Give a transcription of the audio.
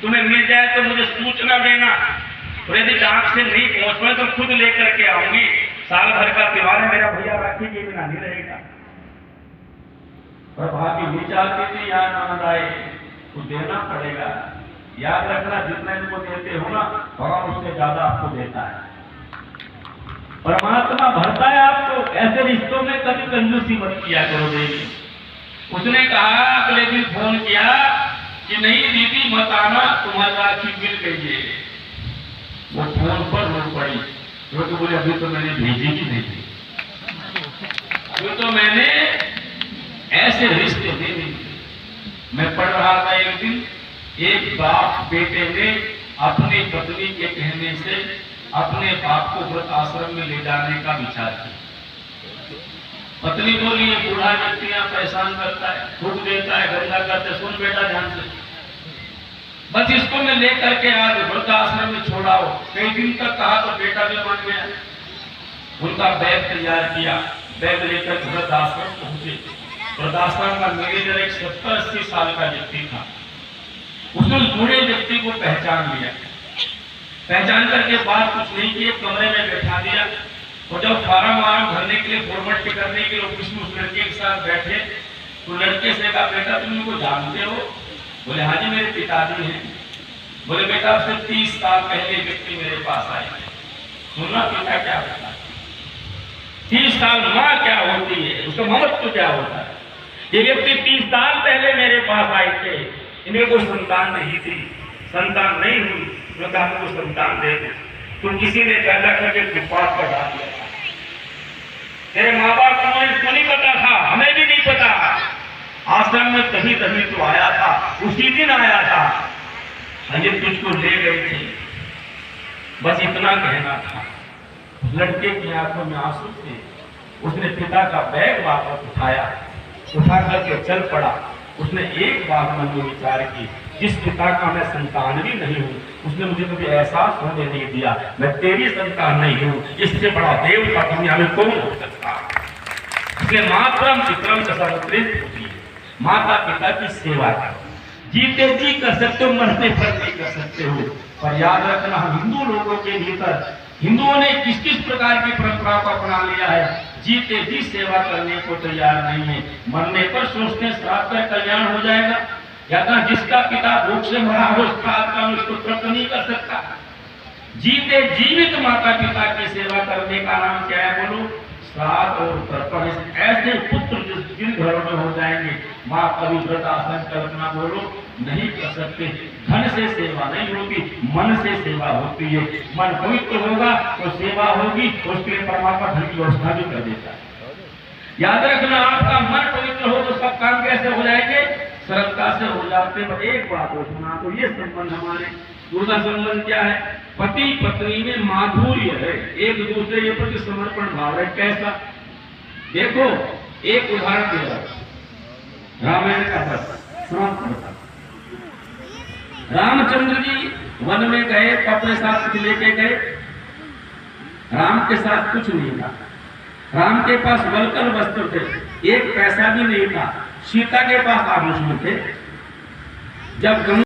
तुम्हें मिल जाए तो मुझे सूचना देना, और यदि डाक से नहीं पहुंच पाए तो खुद लेकर के आऊंगी। साल भर का त्योहार है, मेरा भैया राखी के बिना नहीं रहेगा। और भाभी विचार के लिए यहाँ आनंद आए तो देना पड़ेगा। याद रखना, जितना इनको देते हो ना, भगवान उससे ज्यादा आपको देता है। परमात्मा भरता है आपको। ऐसे रिश्तों में कभी कंजूसी मत किया करो देवी। उसने कहा, अगले दिन फोन किया कि नहीं दीदी मत आना, तुम्हारी राखी मिल गई है। वो फोन पर रो पड़ी, क्योंकि बोले अभी तो मैंने भेजी ही नहीं थी, अभी तो मैंने ऐसे रिश्ते दे दी। मैं पढ़ रहा था एक दिन, एक बाप बेटे ने अपनी पत्नी के कहने से अपने बाप को व्रत आश्रम में ले जाने का विचार किया। पत्नी बोली, ये बूढ़ा व्यक्ति यहाँ परेशान करता है, थूक देता है, गंदा करता है, सुन बेटा ध्यान से, बस इसको मैं लेकर के आज व्रत आश्रम में छोड़ाओ। कई दिन तक कहा तो बेटा भी मान गया। उनका बैग तैयार किया, बैग लेकर व्रत आश्रम पहुंचे। व्रत आश्रम का मैनेजर एक 70-80 साल का व्यक्ति था। उसने उस बूढ़े व्यक्ति को पहचान लिया। पहचान करके बात कुछ नहीं किए, कमरे में बैठा दिया। और जब फार्म वार्म भरने के लिए, फॉर्मेलिटी करने के लिए ऑफिस में उस लड़के के साथ बैठे, तो लड़के से कहा, बेटा तुम इनको जानते हो? बोले हाँ जी, मेरे पिताजी हैं। बोले बेटा, आपसे 30 साल पहले व्यक्ति मेरे पास आए, सुनना पिता क्या होता है, 30 साल माँ क्या होती है, उसका महत्व क्या होता है। ये व्यक्ति 30 साल पहले मेरे पास आए थे, इन्हें कोई संतान नहीं थी, संतान नहीं हुई, मैं कहा तुमको संतान दे दो। तुम किसी ने पैदा करके फुटपाथ पर डाल दिया। तेरे माँ बाप को नहीं पता था, हमें भी नहीं पता। आश्रम में कहीं कहीं तो आया था, उसी दिन आया था, अजय तुझको ले गए थे, बस इतना कहना था। लड़के की आंखों में आंसू थे। उसने पिता का बैग वापस उठाया, उठा करके चल पड़ा। उसने एक बात मन में विचार की, जिस पिता का मैं संतान भी नहीं हूँ, उसने मुझे कभी एहसास होने नहीं दिया मैं तेरी संतान नहीं हूँ, इससे बड़ा देव का दुनिया में कौन हो सकता। इसलिए मातरम पितरम सर्वश्रेष्ठ होती है। माता पिता की सेवा करो, जीते जी कर सकते हो, मरने पर नहीं कर सकते हो। पर याद रखना, हम हिंदू लोगों के भीतर हिंदुओं ने किस किस प्रकार की परंपरा को अपना लिया है। जीते जी सेवा करने को तैयार नहीं है, मरने पर सोचते श्राद्ध का कल्याण हो जाएगा। या ना, जिसका पिता भूख से मरा हो, श्राद्ध का उसको तृप्त नहीं कर सकता। जीते जीवित माता पिता की सेवा करने का नाम क्या है बोलो? श्राद्ध और तर्पण। ऐसे पुत्र जिन घरों में हो जाएंगे, माँ कभी व्रत आश्रम कल्पना बोलो नहीं कर सकते। धन से सेवा नहीं होती, मन से सेवा होती है। मन पवित्र होगा तो सेवा होगी, उसके लिए परमात्मा धन की व्यवस्था भी कर देता है। याद रखना, आपका मन पवित्र हो तो सब काम कैसे हो जाएंगे? सरलता से हो जाते। पर एक बात हो सुना, तो ये संबंध हमारे दूसरा संबंध क्या है? पति पत्नी में माधुर्य है, एक दूसरे के प्रति समर्पण भाव है। कैसा? देखो, एक उदाहरण दे रहा, रामायण का प्रसंग। रामचंद्र जी वन में गए, अपने साथ कुछ लेके गए। राम के साथ कुछ नहीं था। राम के पास वलकल वस्त्र थे, एक पैसा भी नहीं था। सीता के पास आभूषण थे। जब